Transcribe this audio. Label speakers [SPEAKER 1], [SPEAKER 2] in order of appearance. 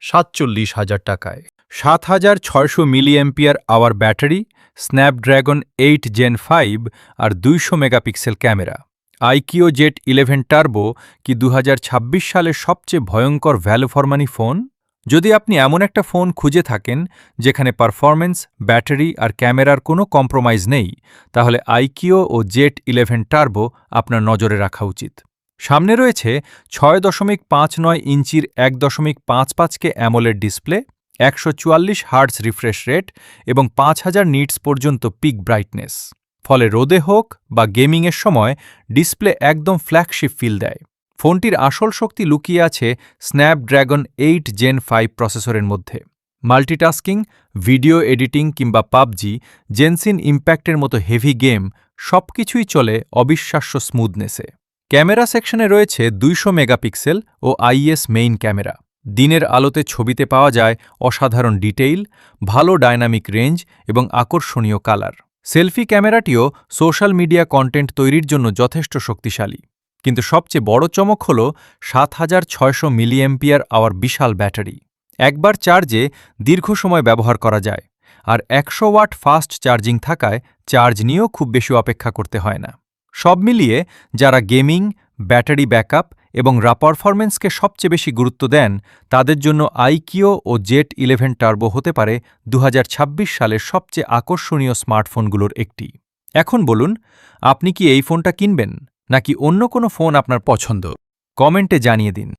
[SPEAKER 1] 47,000 টাকায়। 7,600 milliampere hour battery, Snapdragon 8 Gen 5 আর 200 megapixel camera. IQOO Z 11 turbo কি 2026 সালের সবচেয়ে ভয়ঙ্কর ভ্যালু ফর মানি ফোন? যদি আপনি এমন একটা ফোন খুঁজে থাকেন যেখানে পারফরম্যান্স, ব্যাটারি আর ক্যামেরার কোনো কম্প্রোমাইজ নেই, তাহলে আইকিও ও জেট 11 টার্বো আপনার নজরে রাখা উচিত। সামনে রয়েছে 6.59 ইঞ্চির 1.55K AMOLED display, 144 hertz refresh rate এবং 5000 নিটস পর্যন্ত পিক ব্রাইটনেস। ফলে রোদে হোক বা গেমিংয়ের সময় ডিসপ্লে একদম ফ্ল্যাগশিপ ফিল দেয়। ফোনটির আসল শক্তি লুকিয়ে আছে স্ন্যাপড্রাগন 8 জেন 5 প্রসেসরের মধ্যে। মাল্টিটাস্কিং, ভিডিও এডিটিং কিংবা পাবজি, জেনসিন ইম্প্যাক্টের মতো হেভি গেম সবকিছুই চলে অবিশ্বাস্য স্মুথনেসে। ক্যামেরা সেকশনে রয়েছে 200 মেগাপিক্সেল ও আইএস মেইন ক্যামেরা। দিনের আলোতে ছবিতে পাওয়া যায় অসাধারণ ডিটেইল, ভালো ডায়নামিক রেঞ্জ এবং আকর্ষণীয় কালার। সেলফি ক্যামেরাটিও সোশ্যাল মিডিয়া কন্টেন্ট তৈরির জন্য যথেষ্ট শক্তিশালী। কিন্তু সবচেয়ে বড় চমক হল 7,600 মিলিঅ্যাম্পিয়ার আওয়ার বিশাল ব্যাটারি। একবার চার্জে দীর্ঘ সময় ব্যবহার করা যায়, আর 100 ওয়াট ফাস্ট চার্জিং থাকায় চার্জ নিয়েও খুব বেশি অপেক্ষা করতে হয় না। সব মিলিয়ে যারা গেমিং, ব্যাটারি ব্যাকআপ এবং পারফরম্যান্সকে সবচেয়ে বেশি গুরুত্ব দেন, তাদের জন্য আইকিও ও জেট 11 টার্বো হতে পারে 2026 সালের সবচেয়ে আকর্ষণীয় স্মার্টফোনগুলোর একটি। এখন বলুন, আপনি কি এই ফোনটা কিনবেন নাকি অন্য কোনো ফোন আপনার পছন্দ? কমেন্টে জানিয়ে দিন।